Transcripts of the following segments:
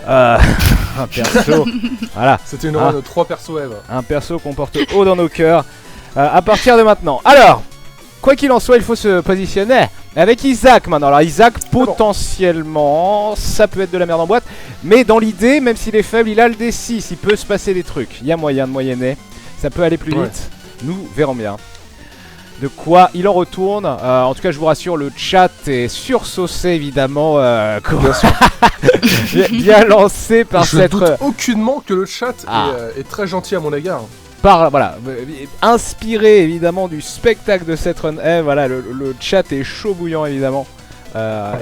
Un perso, voilà. C'était une run de 3 persos Eve. Un perso qu'on porte haut dans nos cœurs à partir de maintenant. Alors, quoi qu'il en soit, il faut se positionner avec Isaac maintenant. Alors Isaac, potentiellement, ça peut être de la merde en boîte, mais dans l'idée, même s'il est faible, il a le D6, il peut se passer des trucs. Il y a moyen de moyenner, ça peut aller plus vite, nous verrons bien. De quoi il en retourne. En tout cas, je vous rassure, le chat est sursaucé évidemment. Bien lancé par cette. Je doute aucunement que le chat est très gentil à mon égard. Voilà, inspiré évidemment du spectacle de cette run. Voilà, le chat est chaud bouillant évidemment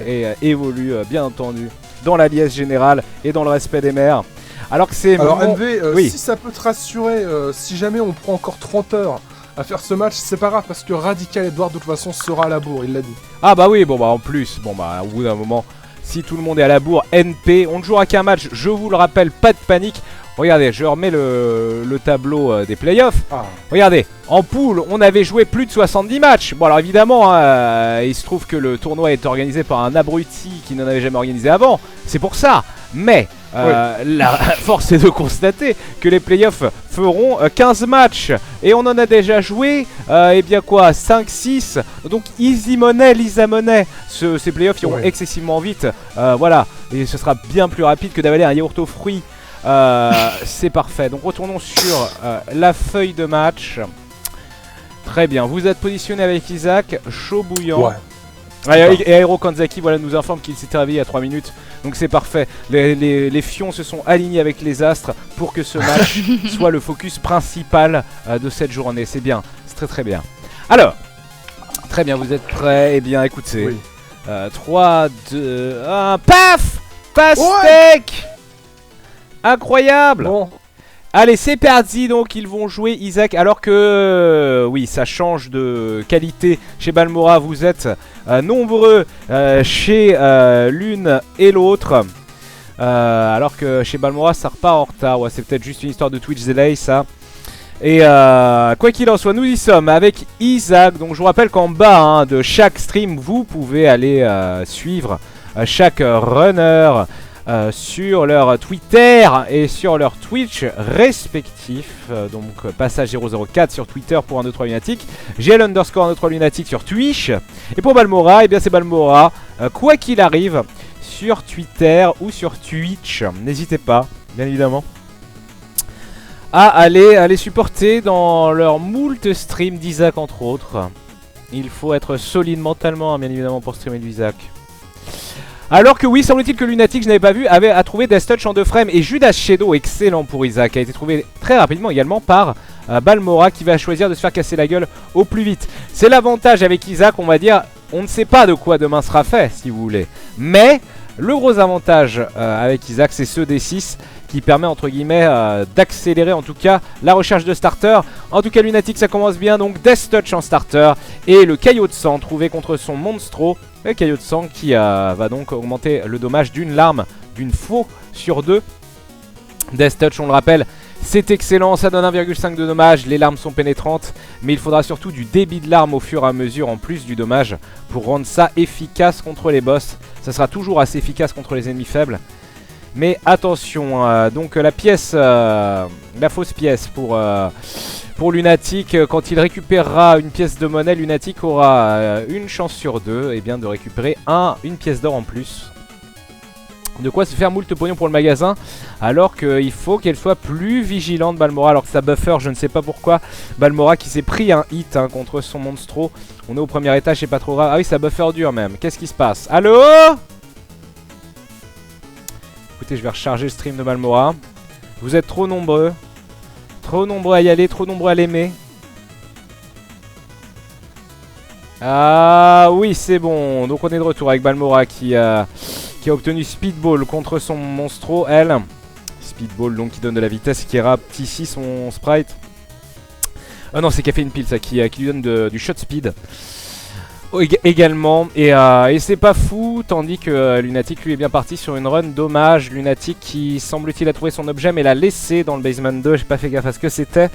et évolue bien entendu dans la liesse générale et dans le respect des mères. Alors que c'est. Alors MV, si ça peut te rassurer, si jamais on prend encore 30 heures à faire ce match, c'est pas grave parce que Radical Edward de toute façon sera à la bourre, il l'a dit. Ah bah oui, bon bah en plus, bon bah au bout d'un moment, si tout le monde est à la bourre, NP, on ne jouera qu'un match, je vous le rappelle, pas de panique. Regardez, je remets le tableau des playoffs. Regardez, en poule, on avait joué plus de 70 matchs. Bon alors évidemment, il se trouve que le tournoi est organisé par un abruti qui n'en avait jamais organisé avant. C'est pour ça. Mais la force est de constater que les playoffs feront 15 matchs. Et on en a déjà joué, eh bien quoi, 5-6. Donc easy money, Lisa money. Ces playoffs iront excessivement vite. Voilà, et ce sera bien plus rapide que d'avaler un yaourt aux fruits. C'est parfait. Donc retournons sur la feuille de match. Très bien, vous êtes positionné avec Isaac, chaud bouillant. Et Aero Kanzaki voilà, nous informe qu'il s'était réveillé à 3 minutes. Donc c'est parfait. Les fions se sont alignés avec les astres pour que ce match soit le focus principal de cette journée. C'est bien, c'est très très bien. Alors, très bien, vous êtes prêts? Eh bien écoutez, 3, 2, 1, paf! Pastèque! Incroyable! Bon. Allez, c'est parti, donc ils vont jouer Isaac, alors que, oui, ça change de qualité. Chez Balmora, vous êtes nombreux chez l'une et l'autre. Alors que chez Balmora, ça repart en retard. Ouais, c'est peut-être juste une histoire de Twitch delay, ça. Et quoi qu'il en soit, nous y sommes avec Isaac. Donc je vous rappelle qu'en bas de chaque stream, vous pouvez aller suivre chaque runner sur leur Twitter et sur leur Twitch respectifs. Donc Passage 004 sur Twitter pour 123 lunatique, GL_123 lunatique sur Twitch. Et pour Balmora, eh bien c'est Balmora, quoi qu'il arrive, sur Twitter ou sur Twitch. N'hésitez pas, bien évidemment, à aller supporter dans leur moult stream d'Isaac entre autres. Il faut être solide mentalement, bien évidemment, pour streamer du Isaac. Alors que oui, semble-t-il que Lunatic, je n'avais pas vu, a trouvé Death Touch en 2 frames. Et Judas Shadow, excellent pour Isaac, a été trouvé très rapidement également par Balmora, qui va choisir de se faire casser la gueule au plus vite. C'est l'avantage avec Isaac, on va dire, on ne sait pas de quoi demain sera fait, si vous voulez. Mais le gros avantage avec Isaac, c'est ce D6 qui permet entre guillemets d'accélérer en tout cas la recherche de starter. En tout cas Lunatic, ça commence bien, donc Death Touch en starter et le caillot de sang trouvé contre son Monstro. Le caillot de sang qui va donc augmenter le dommage d'une larme, d'une faux sur 2. Death Touch, on le rappelle, c'est excellent, ça donne 1,5 de dommage, les larmes sont pénétrantes, mais il faudra surtout du débit de larmes au fur et à mesure en plus du dommage pour rendre ça efficace contre les boss. Ça sera toujours assez efficace contre les ennemis faibles. Mais attention, donc la pièce, la fausse pièce pour Lunatic, quand il récupérera une pièce de monnaie, Lunatic aura une chance sur 2 eh bien, de récupérer une pièce d'or en plus. De quoi se faire moult pognon pour le magasin, alors qu'il faut qu'elle soit plus vigilante, Balmora, alors que ça buffer, je ne sais pas pourquoi. Balmora qui s'est pris un hit contre son Monstro. On est au premier étage, c'est pas trop grave. Ah oui, ça buffer dur même. Qu'est-ce qui se passe? Allô? Écoutez, je vais recharger le stream de Balmora. Vous êtes trop nombreux. Trop nombreux à y aller, trop nombreux à l'aimer. Ah oui, c'est bon. Donc on est de retour avec Balmora qui a obtenu Speedball contre son Monstro, elle. Speedball donc qui donne de la vitesse, qui rapetit son sprite. Ah non, c'est Caféine Pile ça, qui lui donne du shot speed. Également, et c'est pas fou, tandis que Lunatic lui est bien parti sur une run. Dommage, Lunatic qui semble-t-il a trouvé son objet mais l'a laissé dans le basement 2, j'ai pas fait gaffe à ce que c'était.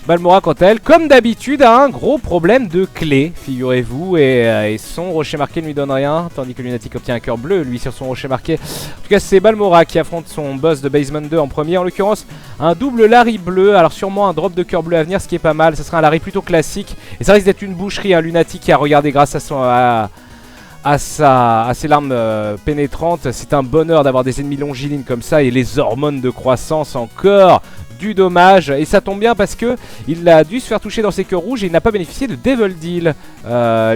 Balmora, quant à elle, comme d'habitude, a un gros problème de clé, figurez-vous, et son rocher marqué ne lui donne rien, tandis que Lunatic obtient un cœur bleu, lui, sur son rocher marqué. En tout cas, c'est Balmora qui affronte son boss de Basement 2 en premier, en l'occurrence, un double Larry bleu, alors sûrement un drop de cœur bleu à venir, ce qui est pas mal, ce sera un Larry plutôt classique, et ça risque d'être une boucherie, un Lunatic qui a regardé grâce à son... à ses larmes pénétrantes. C'est un bonheur d'avoir des ennemis longilines comme ça et les hormones de croissance encore du dommage. Et ça tombe bien parce que il a dû se faire toucher dans ses cœurs rouges et il n'a pas bénéficié de Devil Deal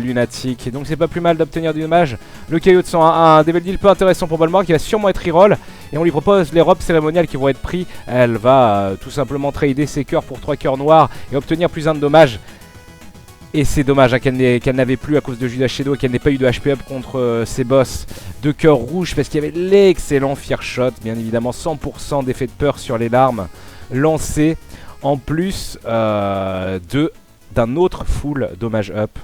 Lunatic. Et donc c'est pas plus mal d'obtenir du dommage. Le caillot de sang, un Devil Deal peu intéressant pour Balmora qui va sûrement être reroll. Et on lui propose les robes cérémoniales qui vont être pris. Elle va tout simplement trader ses cœurs pour 3 cœurs noirs et obtenir plus 1 de dommage. Et c'est dommage hein, qu'elle n'avait plus à cause de Judas Shadow, qu'elle n'ait pas eu de HP up contre ses boss de cœur rouge, parce qu'il y avait l'excellent Fear Shot, bien évidemment 100% d'effet de peur sur les larmes lancées, en plus d'un autre full dommage up.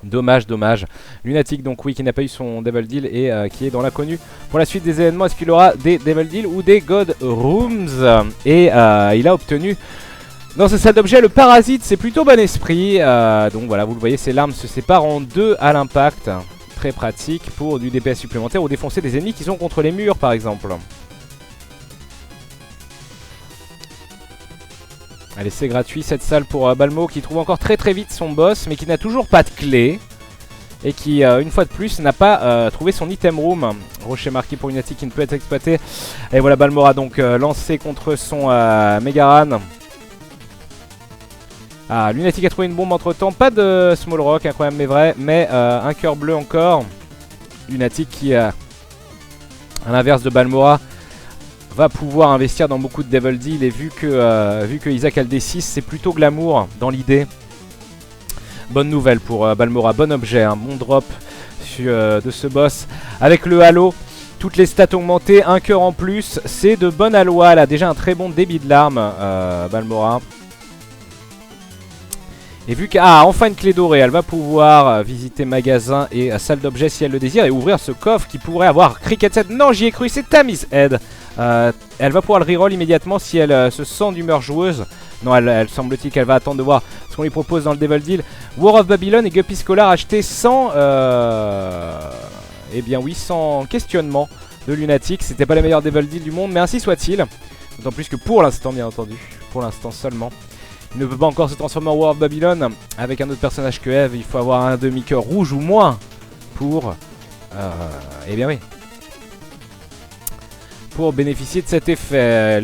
Dommage. Lunatic donc oui qui n'a pas eu son Devil Deal et qui est dans l'inconnu pour la suite des événements. Est-ce qu'il aura des Devil Deal ou des God Rooms? Et il a obtenu... dans ce salle d'objet, le parasite, c'est plutôt bon esprit. Donc voilà, vous le voyez, ces larmes se séparent en 2 à l'impact. Très pratique pour du DPS supplémentaire ou défoncer des ennemis qui sont contre les murs, par exemple. Allez, c'est gratuit cette salle pour Balmo qui trouve encore très vite son boss, mais qui n'a toujours pas de clé. Et qui, une fois de plus, n'a pas trouvé son item room. Rocher marqué pour Lunatic qui ne peut être exploité. Et voilà, Balmora donc lancé contre son Megaran. Ah, Lunatic a trouvé une bombe entre temps, pas de Small Rock, incroyable mais vrai, mais un cœur bleu encore. Lunatic qui, à l'inverse de Balmora, va pouvoir investir dans beaucoup de Devil Deal. Et vu que Isaac a le D6, c'est plutôt glamour dans l'idée. Bonne nouvelle pour Balmora, bon objet, un bon drop de ce boss. Avec le halo, toutes les stats augmentées, un cœur en plus, c'est de bonne aloi. Elle a déjà un très bon débit de larmes, Balmora. Et vu qu'elle a enfin une clé dorée, elle va pouvoir visiter magasin et salle d'objets si elle le désire et ouvrir ce coffre qui pourrait avoir Cricket Set. Non, j'y ai cru, c'est Tammy's Head. Elle va pouvoir le reroll immédiatement si elle se sent d'humeur joueuse. Non, elle semble-t-il qu'elle va attendre de voir ce qu'on lui propose dans le Devil Deal. War of Babylon et Guppy Scholar achetés sans... eh bien oui, sans questionnement de Lunatic. C'était pas les meilleurs Devil Deal du monde, mais ainsi soit-il. D'autant plus que pour l'instant, bien entendu. Pour l'instant seulement. Il ne peut pas encore se transformer en War of Babylon avec un autre personnage que Eve. Il faut avoir un demi-cœur rouge ou moins pour... eh bien oui. Pour bénéficier de cet effet.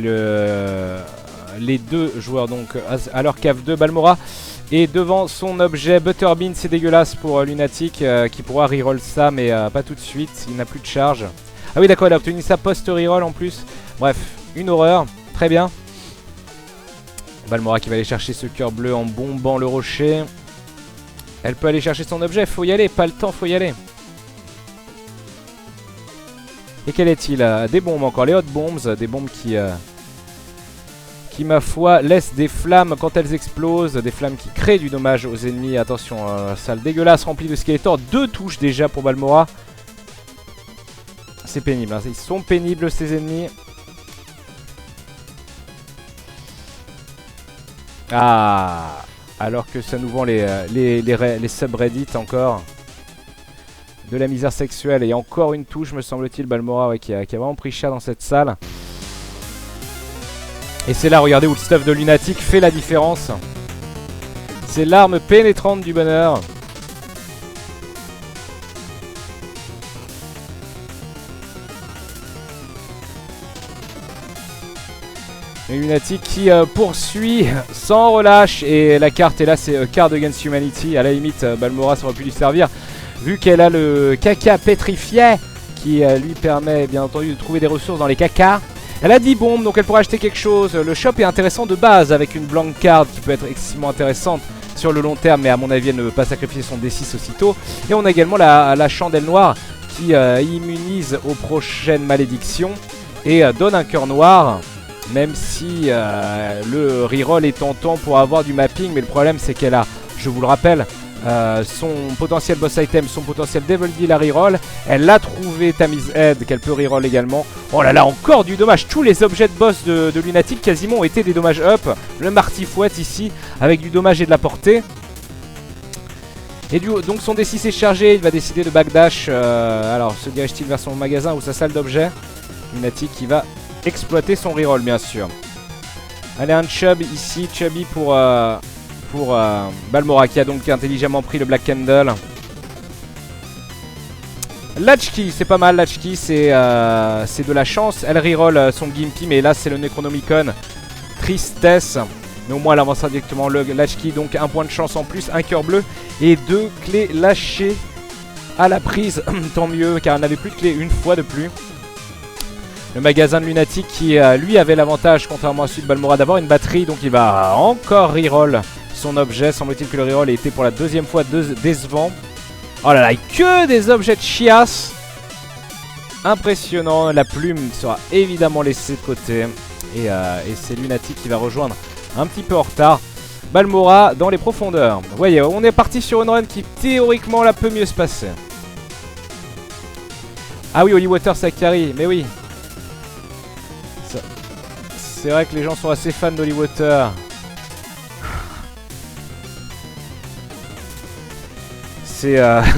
Les deux joueurs donc à leur cave de Balmora. Et devant son objet Butterbean, c'est dégueulasse pour Lunatic qui pourra reroll ça mais pas tout de suite. Il n'a plus de charge. Ah oui d'accord, il a obtenu ça post-reroll en plus. Bref, une horreur. Très bien. Balmora qui va aller chercher ce cœur bleu en bombant le rocher. Elle peut aller chercher son objet, faut y aller, pas le temps, faut y aller. Et quel est-il? Des bombes encore, les hot bombs, des bombes qui ma foi laissent des flammes quand elles explosent, des flammes qui créent du dommage aux ennemis. Attention, salle dégueulasse remplie de skeletors, 2 touches déjà pour Balmora. C'est pénible, hein. Ils sont pénibles ces ennemis. Ah, alors que ça nous vend les subreddits encore. De la misère sexuelle et encore une touche me semble-t-il. Balmora ouais, qui a vraiment pris cher dans cette salle. Et c'est là, regardez, où le stuff de Lunatic fait la différence. C'est l'arme pénétrante du bonheur. Et Lunatic qui poursuit sans relâche. Et la carte est là, c'est Card Against Humanity. À la limite, Balmora ça aurait pu lui servir. Vu qu'elle a le caca pétrifié qui lui permet bien entendu de trouver des ressources dans les cacas. Elle a 10 bombes donc elle pourra acheter quelque chose. Le shop est intéressant de base avec une blank card qui peut être excessivement intéressante sur le long terme. Mais à mon avis elle ne veut pas sacrifier son D6 aussitôt. Et on a également la chandelle noire qui immunise aux prochaines malédictions. Et donne un cœur noir. Même si le reroll est tentant pour avoir du mapping. Mais le problème c'est qu'elle a, je vous le rappelle, son potentiel boss item, son potentiel Devil Deal à reroll. Elle a trouvé Tammy's Head qu'elle peut reroll également. Oh là là, encore du dommage. Tous les objets de boss de Lunatic quasiment ont été des dommages up. Le Marty Fouette ici avec du dommage et de la portée. Et donc son D6 est chargé, il va décider de backdash. Alors se dirige-t-il vers son magasin ou sa salle d'objets? Lunatic qui va exploiter son reroll bien sûr. Allez, un Chub ici, Chubby pour Balmora qui a donc intelligemment pris le Black Candle. Latchkey, c'est pas mal. Latchkey, c'est de la chance. Elle reroll son Gimpy, mais là c'est le Necronomicon. Tristesse. Mais au moins elle avancera directement le Latchkey. Donc un point de chance en plus, un cœur bleu et 2 clés lâchées à la prise. Tant mieux car elle n'avait plus de clés une fois de plus. Le magasin de Lunatic qui lui avait l'avantage contrairement à celui de Balmora d'avoir une batterie. Donc il va encore reroll son objet. Semble-t-il que le reroll a été pour la deuxième fois décevant. Oh là là, que des objets de chiasse. Impressionnant. La plume sera évidemment laissée de côté. Et c'est Lunatic qui va rejoindre un petit peu en retard Balmora dans les profondeurs. Vous voyez, on est parti sur une run qui théoriquement là peut mieux se passer. Ah oui, Holy Water ça carry, mais oui. C'est vrai que les gens sont assez fans d'Holy Water.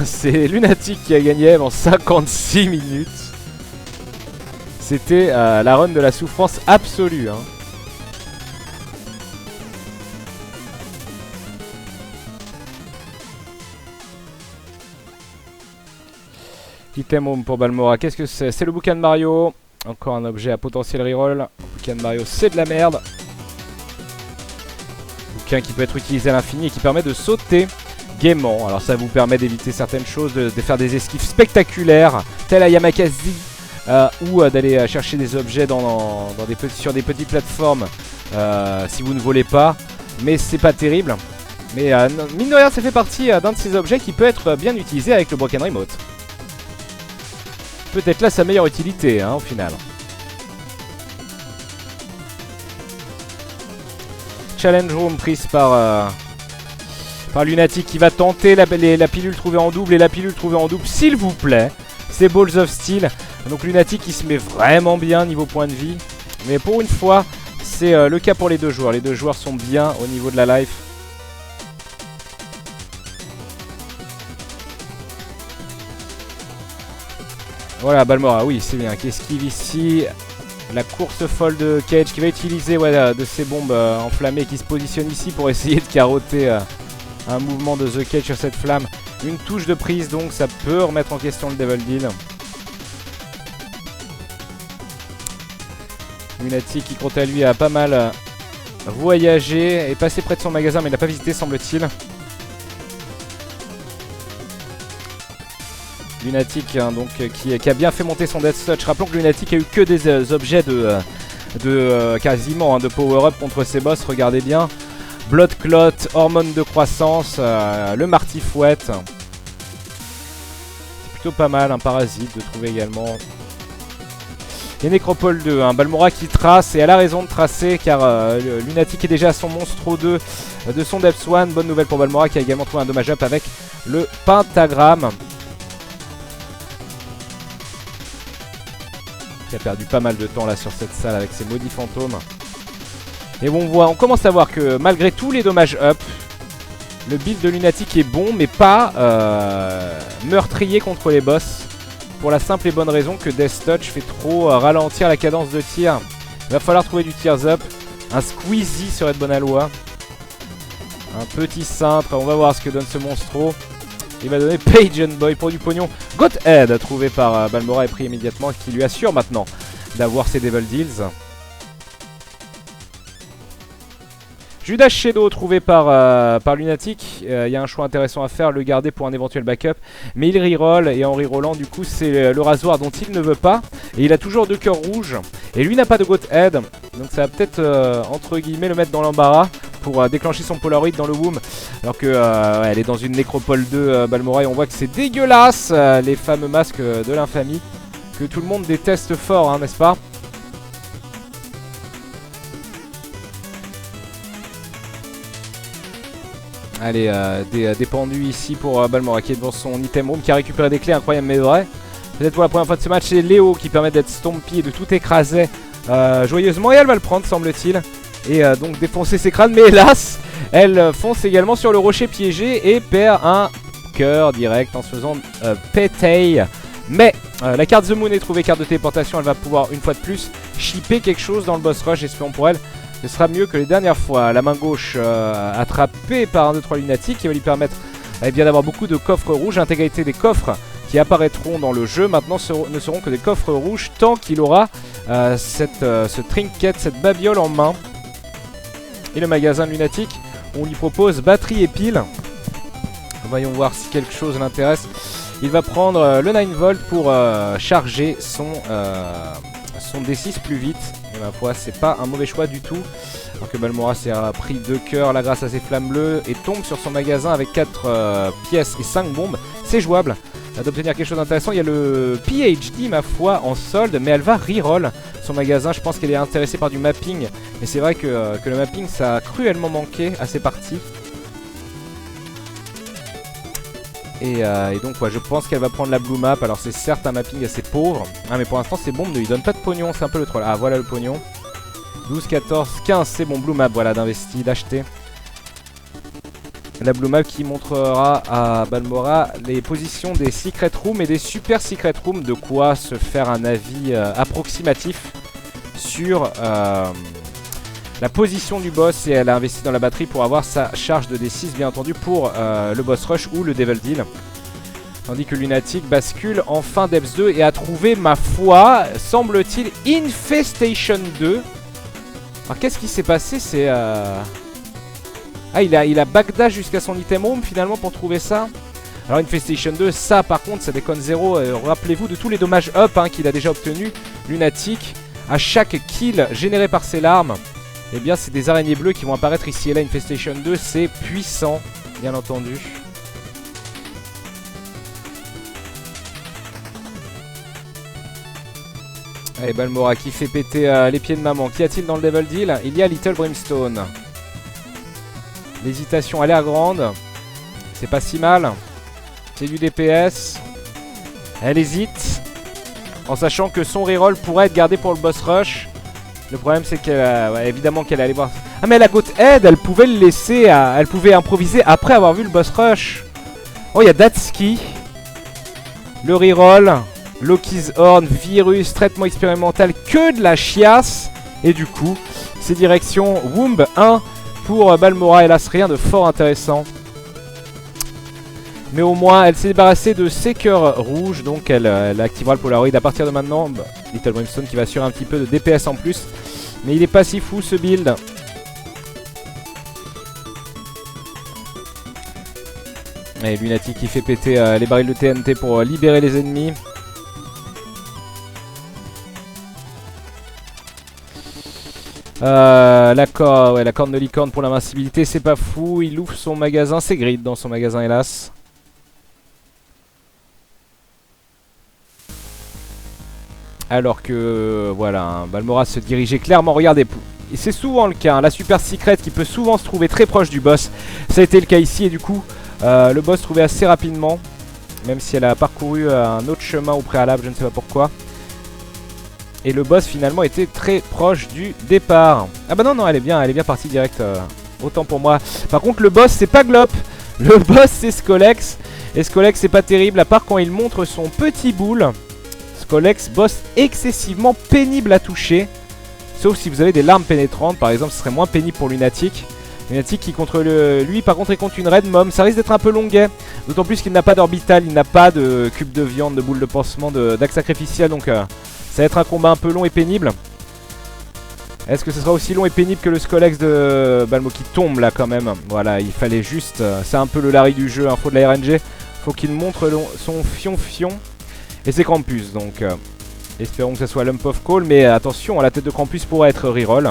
C'est Lunatic qui a gagné en 56 minutes. C'était la run de la souffrance absolue. Hein. Item home pour Balmora. Qu'est-ce que c'est? C'est le bouquin de Mario. Encore un objet à potentiel reroll. Le bouquin de Mario, c'est de la merde. Bouquin qui peut être utilisé à l'infini et qui permet de sauter gaiement. Alors ça vous permet d'éviter certaines choses, de faire des esquives spectaculaires, tel à Yamakasi, ou d'aller chercher des objets sur des petites plateformes si vous ne volez pas. Mais c'est pas terrible. Mais mine de rien, ça fait partie d'un de ces objets qui peut être bien utilisé avec le Broken Remote. Peut-être là sa meilleure utilité hein, au final. Challenge Room prise par Lunatic qui va tenter la pilule trouvée en double. Et la pilule trouvée en double, s'il vous plaît, c'est Balls of Steel. Donc Lunatic qui se met vraiment bien niveau point de vie. Mais pour une fois, c'est le cas pour les deux joueurs. Les deux joueurs sont bien au niveau de la life. Voilà, Balmora, oui, c'est bien. Qui esquive ici la course folle de Cage qui va utiliser de ces bombes enflammées qui se positionnent ici pour essayer de carotter un mouvement de The Cage sur cette flamme. Une touche de prise, donc ça peut remettre en question le Devil Deal. Lunatic qui, quant à lui, a pas mal voyagé et passé près de son magasin, mais il n'a pas visité, semble-t-il. Lunatic hein, donc, qui a bien fait monter son Death Touch. Rappelons que Lunatic a eu que des objets quasiment de power-up contre ses boss. Regardez bien. Blood Clot, hormone de croissance, le Marty Fouette. C'est plutôt pas mal, un parasite de trouver également. Et Necropole 2, hein, Balmora qui trace, et elle a raison de tracer car Lunatic est déjà à son Monstro 2 de son Depth One. Bonne nouvelle pour Balmora qui a également trouvé un dommage up avec le pentagramme. Qui a perdu pas mal de temps là sur cette salle avec ses maudits fantômes. Et bon, on commence à voir que malgré tous les dommages up, le build de Lunatic est bon mais pas meurtrier contre les boss. Pour la simple et bonne raison que Death Touch fait trop ralentir la cadence de tir. Il va falloir trouver du Tears Up. Un Squeezie serait de bonne aloi. Un petit cintre, on va voir ce que donne ce monstro. Il va donner Page and Boy pour du pognon. Gothead, trouvé par Balmora et pris immédiatement, qui lui assure maintenant d'avoir ses Devil Deals. Judas Shadow, trouvé par Lunatic. Il y a un choix intéressant à faire, le garder pour un éventuel backup. Mais il reroll, et en rerollant, du coup, c'est le rasoir dont il ne veut pas. Et il a toujours 2 cœurs rouges. Et lui n'a pas de Gothead. Donc ça va peut-être, entre guillemets, le mettre dans l'embarras pour déclencher son Polaroid dans le womb. Alors que elle est dans une Nécropole 2 Balmora et on voit que c'est dégueulasse les fameux masques de l'infamie que tout le monde déteste fort, hein, n'est-ce pas? Allez, dépendu ici pour Balmora qui est devant son item room, qui a récupéré des clés incroyables mais vraies. Peut-être pour la première fois de ce match, c'est Léo qui permet d'être stompy et de tout écraser joyeusement. Et elle va le prendre, semble-t-il. Et donc défoncer ses crânes. Mais hélas, elle fonce également sur le rocher piégé et perd un cœur direct en se faisant péter. Mais la carte The Moon est trouvée, carte de téléportation. Elle va pouvoir une fois de plus shipper quelque chose dans le boss rush. Espérons pour elle. Ce sera mieux que les dernières fois. La main gauche attrapée par un 2-3 lunatique qui va lui permettre bien d'avoir beaucoup de coffres rouges. L'intégralité des coffres qui apparaîtront dans le jeu maintenant ne seront que des coffres rouges tant qu'il aura ce trinket, cette babiole en main. Et le magasin lunatique, on lui propose batterie et pile. Voyons voir si quelque chose l'intéresse. Il va prendre le 9 volt pour charger son D6 plus vite. Et ma foi, c'est pas un mauvais choix du tout. Alors que Balmora s'est pris 2 cœurs là grâce à ses flammes bleues et tombe sur son magasin avec 4 pièces et 5 bombes. C'est jouable d'obtenir quelque chose d'intéressant. Il y a le PhD, ma foi, en solde, mais elle va reroll son magasin. Je pense qu'elle est intéressée par du mapping. Mais c'est vrai que le mapping, ça a cruellement manqué à ces parties. Et donc ouais, je pense qu'elle va prendre la blue map. Alors c'est certes un mapping assez pauvre, mais pour l'instant ces bombes ne lui donnent pas de pognon. C'est un peu le troll. Ah voilà le pognon. 12, 14, 15, c'est bon, blue map, voilà, d'investi, d'acheter. La blue map qui montrera à Balmora les positions des secret rooms et des super secret rooms. De quoi se faire un avis approximatif sur la position du boss. Et elle a investi dans la batterie pour avoir sa charge de D6 bien entendu pour le boss rush ou le devil deal. Tandis que Lunatic bascule en fin d'Eps 2 et a trouvé, ma foi, semble-t-il, Infestation 2. Alors qu'est-ce qui s'est passé? C'est ah, il a backdash jusqu'à son item room finalement pour trouver ça. Alors Infestation 2, ça par contre ça déconne zéro. Rappelez-vous de tous les dommages up qu'il a déjà obtenu, Lunatic, à chaque kill généré par ses larmes. Eh bien c'est des araignées bleues qui vont apparaître ici et là. Infestation 2, c'est puissant bien entendu. Allez, Balmora qui fait péter les pieds de maman. Qu'y a-t-il dans le Devil Deal? Il y a Little Brimstone. L'hésitation a l'air grande. C'est pas si mal. C'est du DPS. Elle hésite. En sachant que son reroll pourrait être gardé pour le boss rush. Le problème c'est qu'elle ouais, évidemment qu'elle allait voir. Ah mais la Goat Head, elle pouvait le laisser. Elle pouvait improviser après avoir vu le boss rush. Oh, il y a Datsuki. Le reroll. Loki's Horn, virus, traitement expérimental, que de la chiasse. Et du coup, c'est direction Womb 1 pour Balmora. Hélas, rien de fort intéressant. Mais au moins, elle s'est débarrassée de ses cœurs rouges. Donc, elle activera le Polaroid à partir de maintenant. Little Brimstone qui va assurer un petit peu de DPS en plus. Mais il est pas si fou ce build. Et Lunatic qui fait péter les barils de TNT pour libérer les ennemis. La corne de licorne pour l'invincibilité, c'est pas fou. Il ouvre son magasin, c'est grid dans son magasin hélas. Alors que voilà, hein, Balmora se dirigeait clairement, regardez, et c'est souvent le cas, hein, la super secret qui peut souvent se trouver très proche du boss. Ça a été le cas ici et du coup le boss trouvait assez rapidement. Même si elle a parcouru un autre chemin au préalable, je ne sais pas pourquoi. Et le boss finalement était très proche du départ. Ah bah non, elle est bien partie direct. Autant pour moi. Par contre le boss c'est pas Glop. Le boss c'est Skolex. Et Skolex c'est pas terrible à part quand il montre son petit boule. Skolex, boss excessivement pénible à toucher. Sauf si vous avez des larmes pénétrantes. Par exemple ce serait moins pénible pour Lunatic. Lunatic qui contre lui par contre il contre une Red Mom. Ça risque d'être un peu longuet. D'autant plus qu'il n'a pas d'orbital. Il n'a pas de cube de viande, de boule de pansement, d'axe sacrificiel. Donc ça va être un combat un peu long et pénible. Est-ce que ce sera aussi long et pénible que le Skolex de Balmo qui tombe là quand même? Voilà, il fallait juste... c'est un peu le Larry du jeu, faut de la RNG. Faut qu'il montre son fion-fion. Et c'est Krampus, donc espérons que ce soit Lump of Coal. Mais attention, la tête de Krampus pourrait être reroll.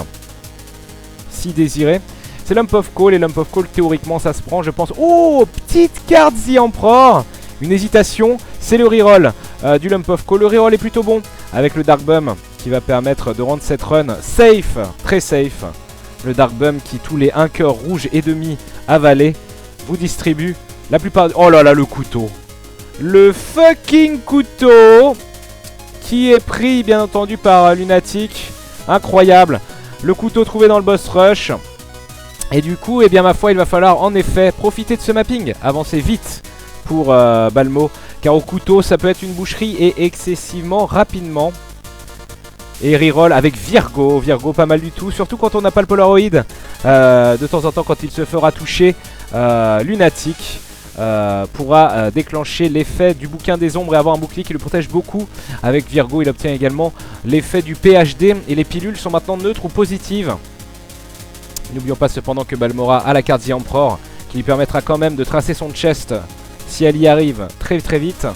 Si désiré. C'est Lump of Coal et Lump of Coal, théoriquement ça se prend, je pense. Oh, petite carte The Emperor. Une hésitation, c'est le reroll du Lump of Coal. Le reroll est plutôt bon avec le Dark Bum qui va permettre de rendre cette run safe, très safe. Le Dark Bum qui tous les 1 cœur rouge et demi avalé vous distribue la plupart... Oh là là, le couteau. Le fucking couteau qui est pris, bien entendu, par Lunatic. Incroyable. Le couteau trouvé dans le boss rush. Et du coup, eh bien, ma foi, il va falloir en effet profiter de ce mapping. Avancer vite pour Balmo. Car au couteau, ça peut être une boucherie et excessivement rapidement. Et reroll avec Virgo. Virgo, pas mal du tout. Surtout quand on n'a pas le Polaroid. De temps en temps, quand il se fera toucher, Lunatic pourra déclencher l'effet du bouquin des ombres et avoir un bouclier qui le protège beaucoup. Avec Virgo, il obtient également l'effet du PhD. Et les pilules sont maintenant neutres ou positives. N'oublions pas cependant que Balmora a la carte The Emperor qui lui permettra quand même de tracer son chest si elle y arrive très très vite.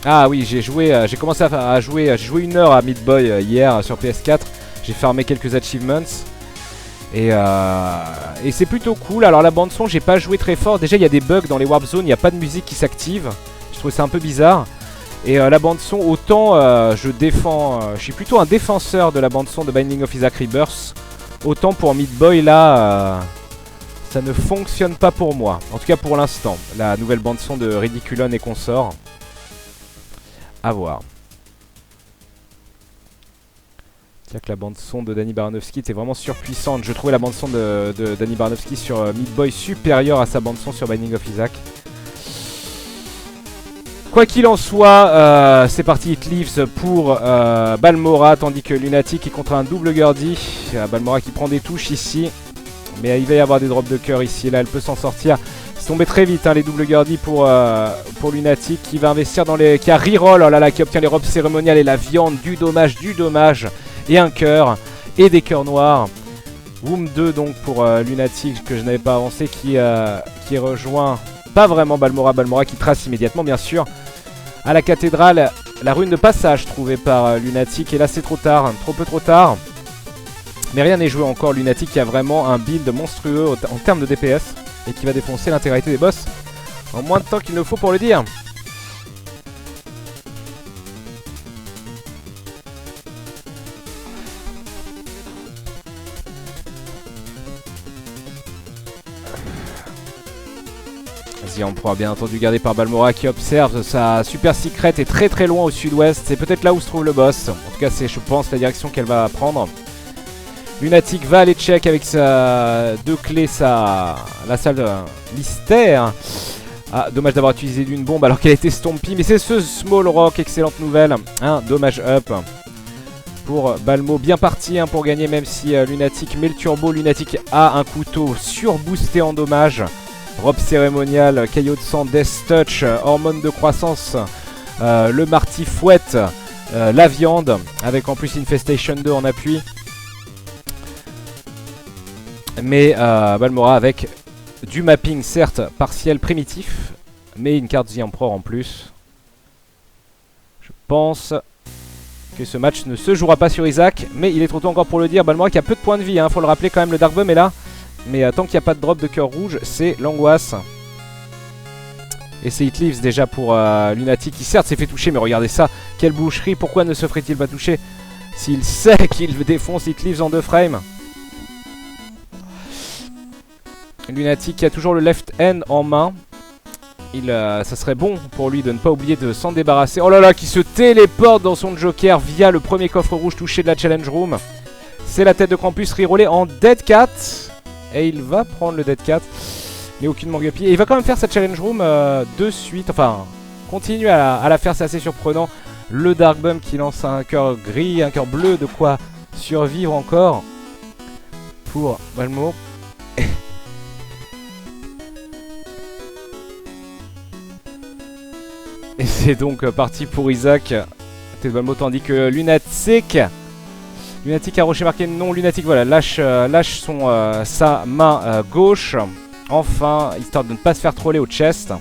Ah oui, j'ai commencé à jouer, j'ai joué 1 heure à Meat Boy hier sur PS4. J'ai farmé quelques achievements. Et c'est plutôt cool. Alors la bande son, j'ai pas joué très fort. Déjà il y a des bugs dans les warp zones, il n'y a pas de musique qui s'active. Je trouve ça un peu bizarre. Et la bande son, autant je suis plutôt un défenseur de la bande son de Binding of Isaac Rebirth. Autant pour Meat Boy là, ça ne fonctionne pas pour moi. En tout cas pour l'instant. La nouvelle bande son de Ridiculon et consorts. À voir. C'est-à-dire que la bande son de Danny Baranovsky était vraiment surpuissante. Je trouvais la bande son de Danny Baranovsky sur Meat Boy supérieure à sa bande son sur Binding of Isaac. Quoi qu'il en soit, c'est parti It Leaves pour Balmora, tandis que Lunatic est contre un double Gurdy. Balmora qui prend des touches ici. Mais il va y avoir des drops de cœur ici et là, elle peut s'en sortir. C'est tombé très vite hein, les doubles Gurdy pour Lunatic qui va investir dans les... qui a reroll, oh là là, qui obtient les robes cérémoniales et la viande, du dommage. Et un cœur, et des cœurs noirs. Woom 2 donc pour Lunatic que je n'avais pas avancé qui rejoint, pas vraiment Balmora qui trace immédiatement bien sûr. À la cathédrale, la rune de passage trouvée par Lunatic et là c'est trop tard, trop tard. Mais rien n'est joué encore, Lunatic qui a vraiment un build monstrueux en termes de DPS et qui va défoncer l'intégralité des boss en moins de temps qu'il ne faut pour le dire. Vas-y, on pourra bien entendu garder par Balmora qui observe sa super secret est très très loin au sud-ouest. C'est peut-être là où se trouve le boss. En tout cas, c'est je pense la direction qu'elle va prendre. Lunatic va aller check avec sa deux clés la salle de mystère. Ah, dommage d'avoir utilisé une bombe alors qu'elle était stompie. Mais c'est ce Small Rock, excellente nouvelle. Hein, dommage up pour Balmo. Bien parti hein, pour gagner même si Lunatic met le turbo. Lunatic a un couteau surboosté en dommage. Robe cérémoniale, caillot de sang, Death Touch, hormone de croissance, le marty fouette, la viande, avec en plus Infestation 2 en appui. Mais Balmora avec du mapping certes partiel primitif, mais une carte The Emperor en plus. Je pense que ce match ne se jouera pas sur Isaac, mais il est trop tôt encore pour le dire. Balmora qui a peu de points de vie, hein, faut le rappeler quand même, le Dark Bomb est là. Mais tant qu'il n'y a pas de drop de cœur rouge, c'est l'angoisse. Et c'est It Leaves déjà pour Lunatic qui certes s'est fait toucher, mais regardez ça, quelle boucherie, pourquoi ne se ferait-il pas toucher s'il sait qu'il défonce It Leaves en 2 frames. Lunatic qui a toujours le left hand en main. Ça serait bon pour lui de ne pas oublier de s'en débarrasser. Oh là là, qui se téléporte dans son Joker via le premier coffre rouge touché de la Challenge Room. C'est la tête de Krampus rerollée en Dead Cat. Et il va prendre le Dead Cat. Mais aucunement Guppy. Et il va quand même faire sa Challenge Room de suite. Enfin, continue à la faire, c'est assez surprenant. Le Dark Bum qui lance un cœur gris, un cœur bleu, de quoi survivre encore pour Balmo. Et c'est donc parti pour Isaac. Tête Balmo tandis que Lunatic a rocher marqué non. Lunatic voilà lâche sa main gauche. Enfin, histoire de ne pas se faire troller au chest.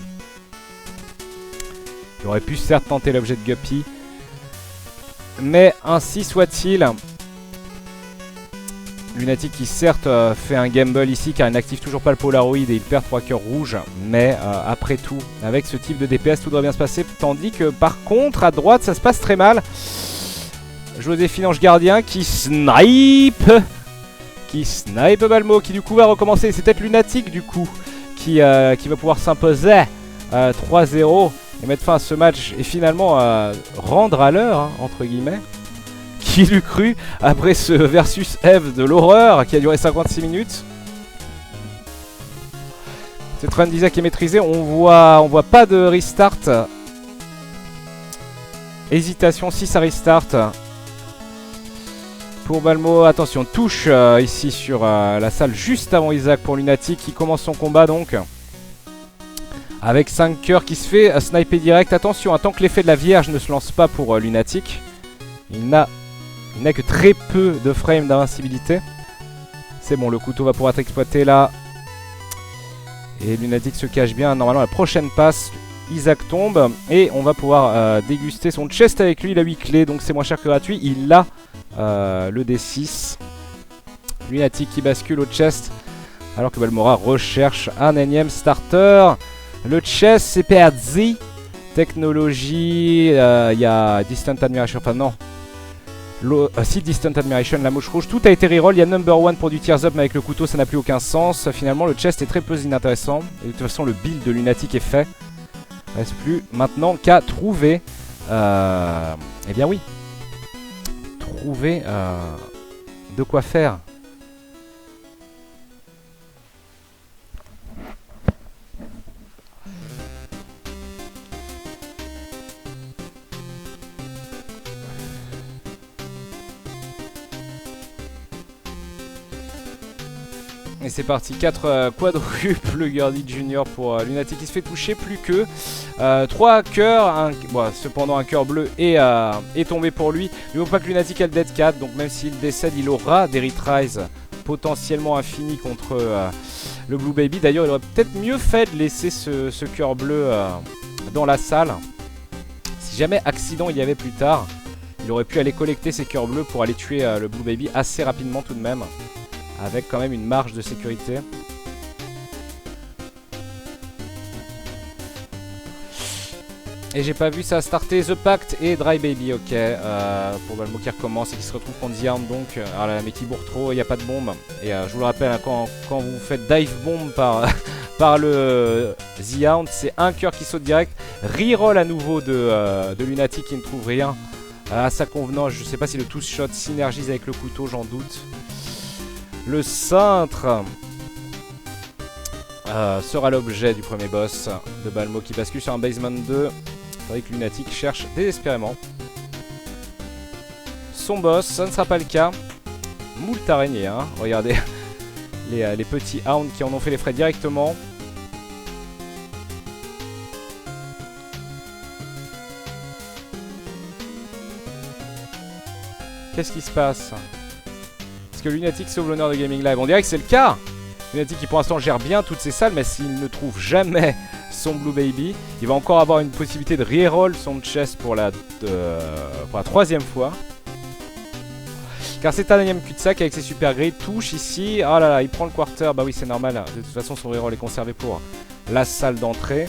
Il aurait pu certes tenter l'objet de Guppy. Mais ainsi soit-il. Lunatic qui certes fait un gamble ici car il n'active toujours pas le Polaroid et il perd 3 cœurs rouges. Mais après tout, avec ce type de DPS, tout devrait bien se passer. Tandis que par contre, à droite, ça se passe très mal. Joséphine Ange Gardien qui snipe. Qui snipe Balmo, qui du coup va recommencer. C'est peut-être Lunatic du coup qui va pouvoir s'imposer 3-0 et mettre fin à ce match. Et finalement rendre à l'heure, hein, entre guillemets. Qui l'eût cru après ce versus Eve de l'horreur qui a duré 56 minutes. Cette run d'Isaac est maîtrisée. On voit pas de restart. Hésitation, si ça restart. Pour Balmo, attention, touche ici sur la salle juste avant Isaac pour Lunatic qui commence son combat donc. Avec 5 cœurs qui se fait sniper direct. Attention, tant que l'effet de la Vierge ne se lance pas pour Lunatic, il n'a que très peu de frames d'invincibilité. C'est bon, le couteau va pouvoir être exploité là. Et Lunatic se cache bien. Normalement, la prochaine passe, Isaac tombe. Et on va pouvoir déguster son chest avec lui. Il a 8 clés, donc c'est moins cher que gratuit. Il a le D6. Lunatic qui bascule au chest. Alors que Balmora recherche un énième starter. Le chest, c'est perdu. Technologie, il y a Distant Admiration. Enfin, non. Si Distant Admiration, la mouche rouge, tout a été reroll. Il y a number 1 pour du tears up, mais avec le couteau ça n'a plus aucun sens. Finalement le chest est très peu inintéressant. Et de toute façon le build de Lunatic est fait. Il reste plus maintenant qu'à trouver eh bien oui, trouver de quoi faire. Et c'est parti, 4 quadruples Gurdy Junior pour Lunatic qui se fait toucher, plus que 3 cœurs, bon, cependant un cœur bleu est tombé pour lui. Il ne faut pas que Lunatic ait le Dead 4, donc même s'il décède, il aura des retries potentiellement infinis contre le Blue Baby. D'ailleurs, il aurait peut-être mieux fait de laisser ce cœur bleu dans la salle. Si jamais accident il y avait plus tard, il aurait pu aller collecter ces cœurs bleus pour aller tuer le Blue Baby assez rapidement tout de même. Avec quand même une marge de sécurité. Et j'ai pas vu ça starter The Pact et Dry Baby, ok. Pour Balmo qui recommence et qui se retrouve contre The Hound donc. Ah là, mais qui bourre trop, il n'y a pas de bombe. Et je vous le rappelle, hein, quand vous faites dive bomb par le The Hound, c'est un cœur qui saute direct. Reroll à nouveau de Lunatic qui ne trouve rien à sa convenance. Je sais pas si le two shot synergise avec le couteau, j'en doute. Le cintre sera l'objet du premier boss de Balmo qui bascule sur un basement 2. Tandis que Lunatic cherche désespérément son boss. Ça ne sera pas le cas. Moult araignées, hein. Regardez les petits hounds qui en ont fait les frais directement. Qu'est-ce qui se passe ? Est-ce que Lunatic sauve l'honneur de Gaming Live? On dirait que c'est le cas. Lunatic qui pour l'instant gère bien toutes ses salles, mais s'il ne trouve jamais son Blue Baby, il va encore avoir une possibilité de reroll son chest pour la 3e fois. Car c'est un énième cul-de-sac avec ses super grilles. Touche ici. Ah là là, il prend le quarter. Bah oui, c'est normal. De toute façon, son reroll est conservé pour la salle d'entrée.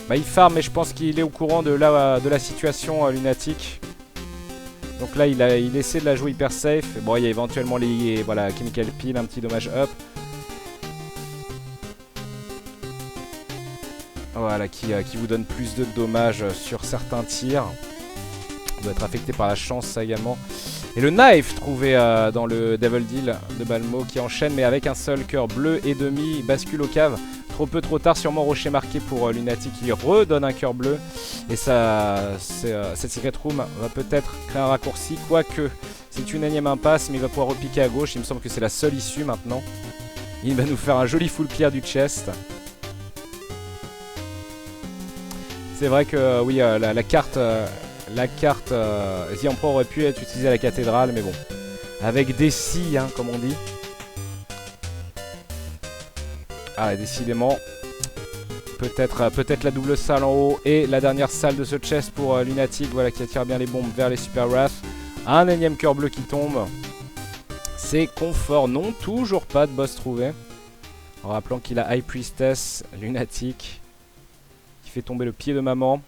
Bah il farm, mais je pense qu'il est au courant de la situation Lunatic. Donc là il essaie de la jouer hyper safe. Bon, il y a éventuellement les chemical peel, un petit dommage up. Voilà, qui vous donne plus de dommages sur certains tirs. Il doit être affecté par la chance ça également. Et le knife trouvé dans le Devil Deal de Balmo qui enchaîne mais avec un seul cœur bleu et demi. Il bascule au cave. Trop peu, trop tard, sûrement rocher marqué pour Lunatic qui redonne un cœur bleu. Et cette secret room va peut-être créer un raccourci, quoique c'est une énième impasse, mais il va pouvoir repiquer à gauche. Il me semble que c'est la seule issue maintenant. Il va nous faire un joli full clear du chest. C'est vrai que oui, la carte The Emperor aurait pu être utilisée à la cathédrale, mais bon. Avec des scies, hein, comme on dit. Ah, décidément, peut-être la double salle en haut et la dernière salle de ce chest pour Lunatic, voilà, qui attire bien les bombes vers les Super Wrath. Un énième cœur bleu qui tombe. C'est confort. Non, toujours pas de boss trouvé. En rappelant qu'il a High Priestess, Lunatic, qui fait tomber le pied de maman.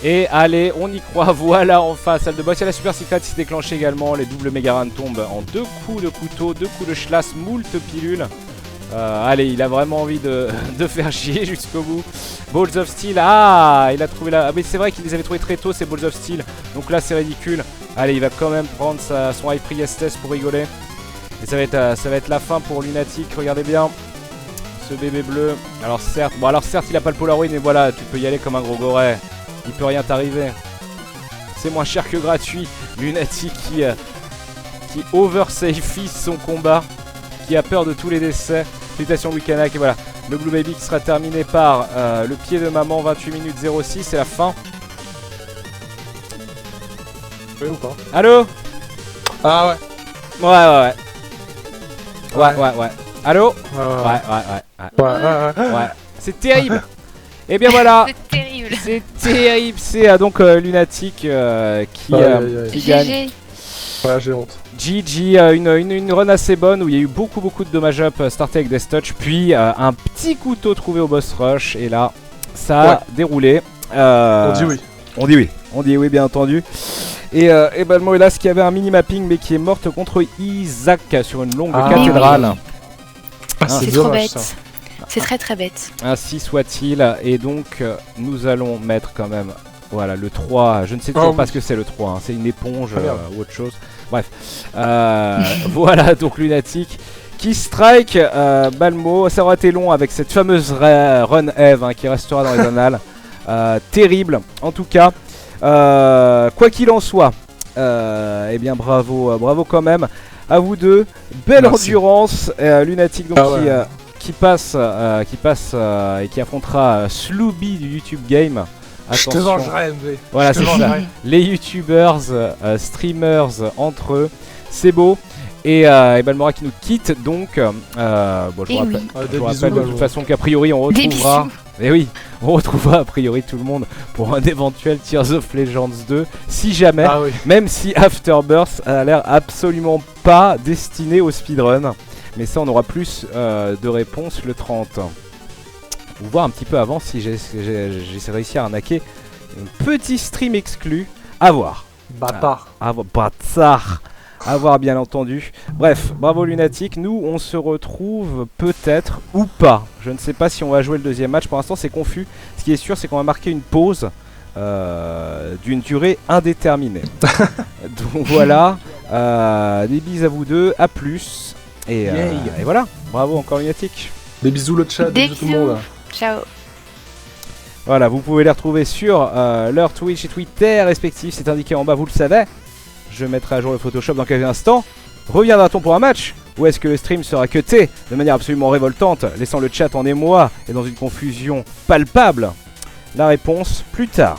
Et allez, on y croit, voilà enfin salle de boss. Il y a la Super Secret qui s'est déclenchée également. Les doubles Megaran tombent en 2 coups de couteau, 2 coups de schlass, moult pilules. Allez, il a vraiment envie de faire chier jusqu'au bout. Balls of Steel, ah, il a trouvé la... Ah, mais c'est vrai qu'il les avait trouvés très tôt ces Balls of Steel. Donc là c'est ridicule. Allez, il va quand même prendre son High Priestess pour rigoler. Et ça va être la fin pour Lunatic, regardez bien. Ce bébé bleu. Alors certes, il a pas le Polaroid, mais voilà, tu peux y aller comme un gros goret. Il peut rien t'arriver. C'est moins cher que gratuit. Lunatic qui oversafeise son combat, qui a peur de tous les décès. Félicitations Wikanak. Et voilà, le Blue Baby qui sera terminé par le pied de maman. 28 minutes 06, c'est la fin. Oui ou pas? Allô? Ah ouais. Ouais. Allô? Ouais. C'est terrible. Et bien voilà. C'est terrible. C'est terrible. C'est donc Lunatic qui gagne. GG. Ouais, j'ai honte. GG, une run assez bonne où il y a eu beaucoup de damage up starté avec Death Touch, puis un petit couteau trouvé au boss rush, et là ça a déroulé. On dit oui. On dit oui bien entendu. Et Balmo hélas qui avait un mini mapping mais qui est morte contre Isaac sur une longue cathédrale. Ah, C'est trop dommage, bête. ça. C'est très bête. Ainsi soit-il, et donc nous allons mettre quand même, voilà, le 3, je ne sais toujours pas ce que c'est le 3, hein. C'est une éponge ou autre chose, bref, voilà donc Lunatic qui strike Balmo. Ça aura été long avec cette fameuse run Eve qui restera dans les annales, terrible en tout cas, quoi qu'il en soit, eh bien bravo quand même à vous deux, belle endurance, Lunatic donc qui passe et qui affrontera Slooby du YouTube Game. Attention. Je te vengerai, MV. Voilà, c'est ça. Les YouTubers, streamers entre eux, c'est beau. Et Balmora qui nous quitte donc. Bon, je vous rappelle de toute façon qu'a priori on retrouvera. Et oui, on retrouvera a priori tout le monde pour un éventuel Tears of Legends 2, si jamais. Même si Afterbirth a l'air absolument pas destiné au speedrun. Mais ça, on aura plus de réponses le 30. Ou voir un petit peu avant si j'ai réussi à arnaquer un petit stream exclu. À voir. Bâtard. Bâtard. À voir, bien entendu. Bref, bravo Lunatic. Nous, on se retrouve peut-être ou pas. Je ne sais pas si on va jouer le deuxième match. Pour l'instant, c'est confus. Ce qui est sûr, c'est qu'on va marquer une pause d'une durée indéterminée. Donc voilà. Des bises à vous deux. À plus. Et voilà, bravo encore Lunatic. Des bisous le chat, des bisous tout le monde. Ciao. Voilà, vous pouvez les retrouver sur leur Twitch et Twitter respectifs, c'est indiqué en bas, vous le savez. Je mettrai à jour le Photoshop dans quelques instants. Reviendra-t-on pour un match? Ou est-ce que le stream sera cuté de manière absolument révoltante, laissant le chat en émoi et dans une confusion palpable? La réponse plus tard.